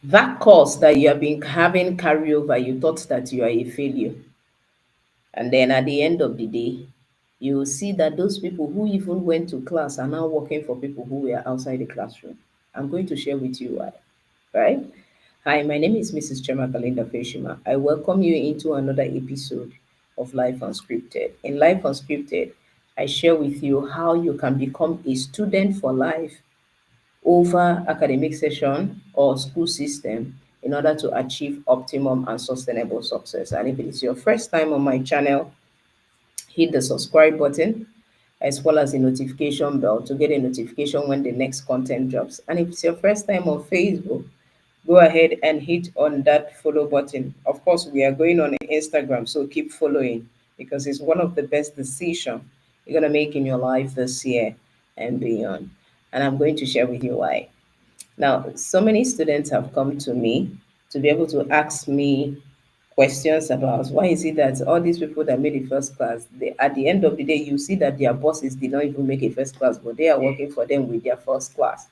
That course that you have been having carryover, you thought that you are a failure. And then at the end of the day, you will see that those people who even went to class are now working for people who were outside the classroom. I'm going to share with you why, right? Hi, my name is Mrs. 𝗟𝗏𝗦𝗂𝗧𝗏. I welcome you into another episode of Life Unscripted. In Life Unscripted, I share with you how you can become a student for life over academic session or school system in order to achieve optimum and sustainable success. And if it is your first time on my channel, hit the subscribe button as well as the notification bell to get a notification when the next content drops. And if it's your first time on Facebook, go ahead and hit on that follow button. Of course, we are going on Instagram, so keep following because it's one of the best decisions you're going to make in your life this year and beyond. And I'm going to share with you why. Now, so many students have come to me to be able to ask me questions about why is it that all these people that made the first class, they, at the end of the day, you see that their bosses did not even make a first class, but they are working for them with their first class.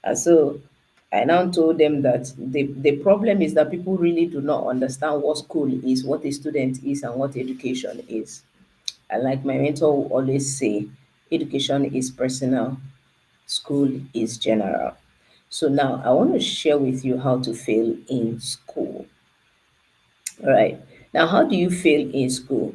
And so I now told them that the problem is that people really do not understand what school is, what a student is, and what education is. And like my mentor will always say, education is personal, school is general. So now I want to share with you how to fail in school. All right. Now, how do you fail in school?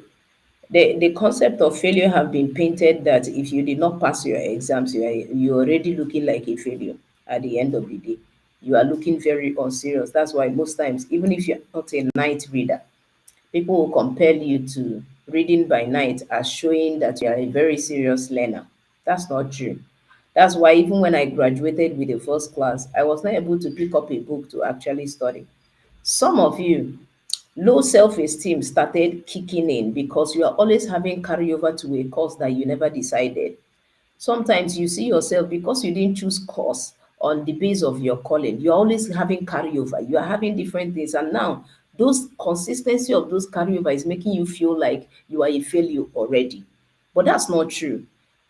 The concept of failure have been painted that if you did not pass your exams, you're already looking like a failure at the end of the day. You are looking very unserious. That's why most times, even if you're not a night reader, people will compel you to reading by night as showing that you are a very serious learner. That's not true. That's why even when I graduated with the first class, I was not able to pick up a book to actually study. Some of you, low self-esteem started kicking in because you are always having carryover to a course that you never decided. Sometimes you see yourself because you didn't choose course on the base of your calling. You're always having carryover. You are having different things. And now those consistency of those carryover is making you feel like you are a failure already. But that's not true.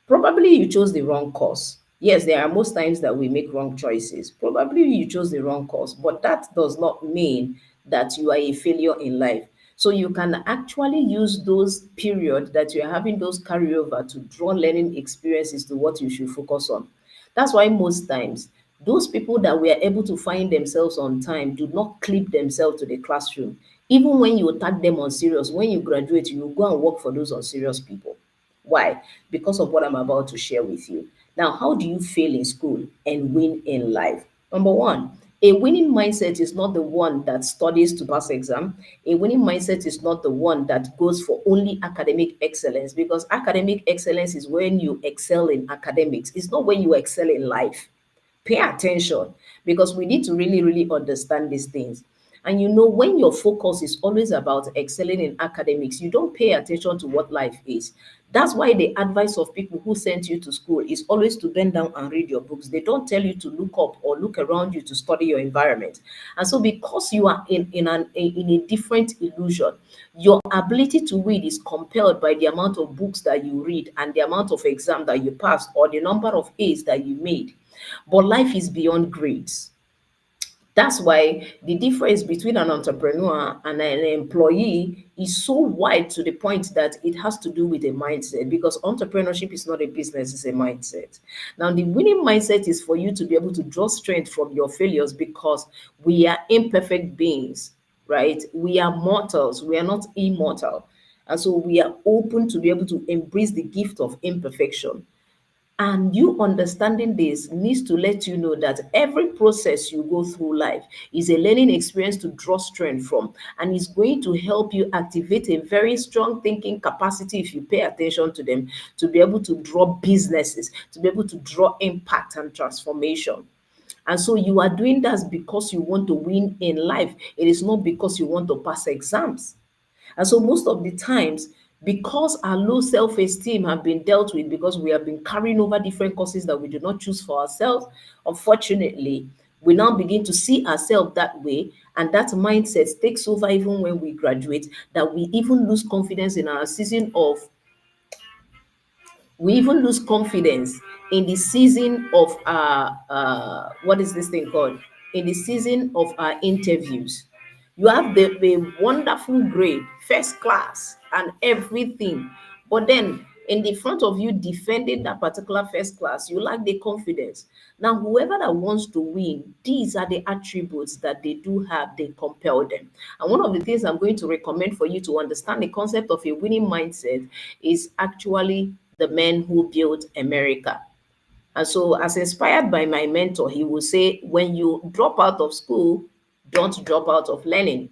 Probably you chose the wrong course. Yes, there are most times that we make wrong choices. Probably you chose the wrong course, but that does not mean that you are a failure in life. So you can actually use those period that you're having those carryover to draw learning experiences to what you should focus on. That's why most times those people that were able to find themselves on time do not clip themselves to the classroom. Even when you tag them on serious, when you graduate, you go and work for those unserious people. Why? Because of what I'm about to share with you. Now, how do you fail in school and win in life? Number one, a winning mindset is not the one that studies to pass exam. A winning mindset is not the one that goes for only academic excellence because academic excellence is when you excel in academics. It's not when you excel in life. Pay attention because we need to really, really understand these things. And you know, when your focus is always about excelling in academics, you don't pay attention to what life is. That's why the advice of people who sent you to school is always to bend down and read your books. They don't tell you to look up or look around you to study your environment. And so, because you are in a different illusion, your ability to read is compelled by the amount of books that you read and the amount of exam that you passed or the number of A's that you made. But life is beyond grades. That's why the difference between an entrepreneur and an employee is so wide to the point that it has to do with a mindset because entrepreneurship is not a business, it's a mindset. Now, the winning mindset is for you to be able to draw strength from your failures because we are imperfect beings, right? We are mortals, we are not immortal. And so we are open to be able to embrace the gift of imperfection. And you understanding this needs to let you know that every process you go through life is a learning experience to draw strength from, and is going to help you activate a very strong thinking capacity if you pay attention to them to be able to draw businesses, to be able to draw impact and transformation. And so you are doing that because you want to win in life. It is not because you want to pass exams. And so most of the times, because our low self-esteem have been dealt with, because we have been carrying over different courses that we do not choose for ourselves, unfortunately, we now begin to see ourselves that way, and that mindset takes over even when we graduate, that we even lose confidence in our season of we even lose confidence in the season of what is this thing called? in the season of our interviews. You have the wonderful grade, first class, and everything. But then in the front of you defending that particular first class, you lack the confidence. Now, whoever that wants to win, these are the attributes that they do have, they compel them. And one of the things I'm going to recommend for you to understand the concept of a winning mindset is actually the men who built America. And so, as inspired by my mentor, he will say, when you drop out of school, don't drop out of learning.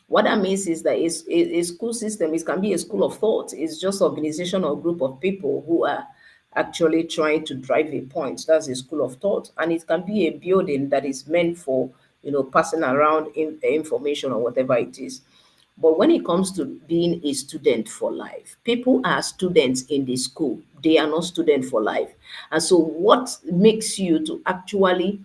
What that means is that a school system, it can be a school of thought. It's just organization or group of people who are actually trying to drive a point. That's a school of thought. And it can be a building that is meant for, passing around information or whatever it is. But when it comes to being a student for life, people are students in the school. They are not students for life. And so what makes you to actually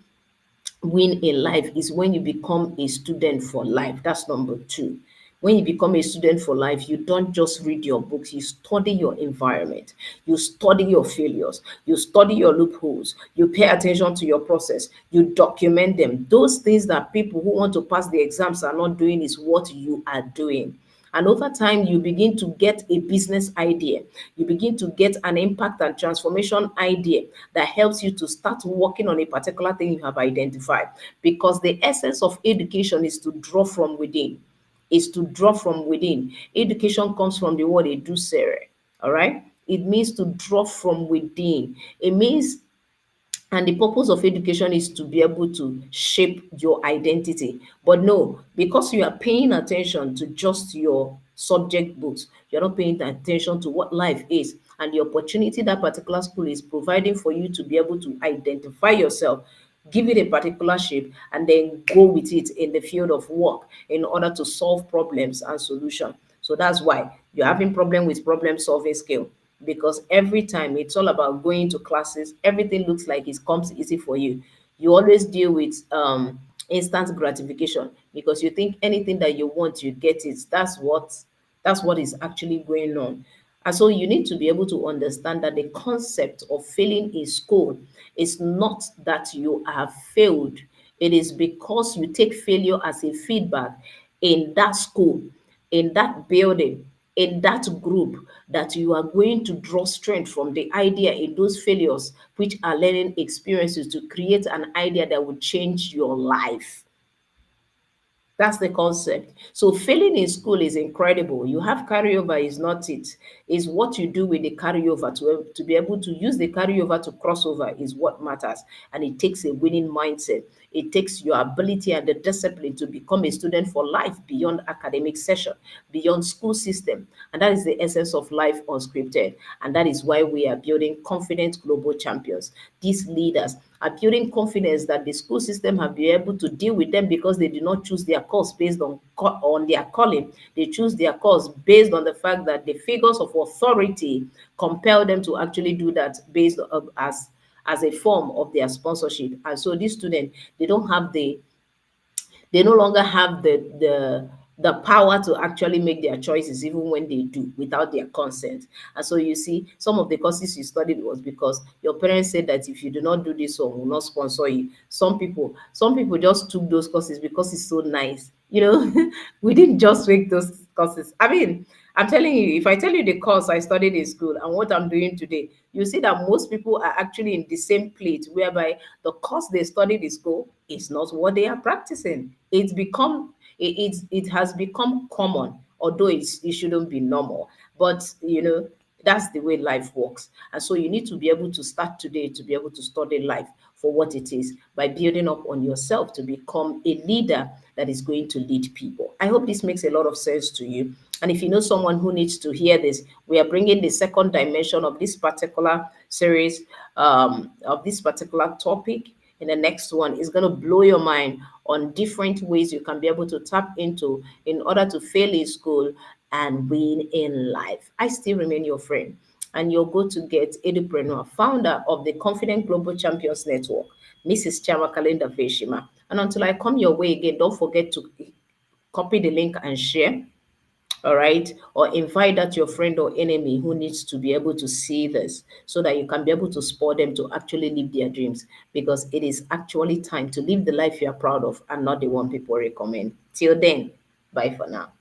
win in life is when you become a student for life. That's number two. When you become a student for life, you don't just read your books, you study your environment, you study your failures, you study your loopholes, you pay attention to your process, you document them. Those things that people who want to pass the exams are not doing is what you are doing. And over time, you begin to get a business idea. You begin to get an impact and transformation idea that helps you to start working on a particular thing you have identified. Because the essence of education is to draw from within. Is to draw from within. Education comes from the word edusere. All right. It means to draw from within. It means, and the purpose of education is to be able to shape your identity. But no, because you are paying attention to just your subject books, you're not paying attention to what life is and the opportunity that particular school is providing for you to be able to identify yourself, give it a particular shape, and then go with it in the field of work in order to solve problems and solution. So that's why you're having problem with problem solving skill, because every time it's all about going to classes, everything looks like it comes easy for you. You always deal with instant gratification because you think anything that you want, you get it. That's what is actually going on. And so you need to be able to understand that the concept of failing in school is not that you have failed. It is because you take failure as a feedback in that school, in that building, in that group, that you are going to draw strength from the idea in those failures, which are learning experiences, to create an idea that will change your life. That's the concept. So failing in school is incredible. You have carryover is not it. It's what you do with the carryover to be able to use the carryover to cross over is what matters. And it takes a winning mindset. It takes your ability and the discipline to become a student for life beyond academic session, beyond school system. And that is the essence of life unscripted. And that is why we are building confident global champions. These leaders are building confidence that the school system have been able to deal with them because they did not choose their course based on their calling. They choose their course based on the fact that the figures of authority compel them to actually do that based on, as a form of their sponsorship. And so these students, they no longer have the power to actually make their choices even when they do without their consent. And so you see, some of the courses you studied was because your parents said that if you do not do this one, will not sponsor you. Some people just took those courses because it's so nice. We didn't just take those courses. I mean, I'm telling you, if I tell you the course I studied in school and what I'm doing today, you see that most people are actually in the same plate, whereby the course they studied in school is not what they are practicing. It has become common, although it shouldn't be normal. But that's the way life works. And so you need to be able to start today to be able to study life for what it is by building up on yourself to become a leader that is going to lead people. I hope this makes a lot of sense to you. And if you know someone who needs to hear this, we are bringing the second dimension of this particular series, of this particular topic. In the next one is going to blow your mind on different ways you can be able to tap into in order to fail in school and win in life. I still remain your friend and your go-to-get entrepreneur, founder of the Confident Global Champions Network, Mrs. 𝗟𝗏𝗪𝗓𝗪. And until I come your way again, don't forget to copy the link and share. all right? Or invite that your friend or enemy who needs to be able to see this so that you can be able to spur them to actually live their dreams, because it is actually time to live the life you are proud of and not the one people recommend. Till then, bye for now.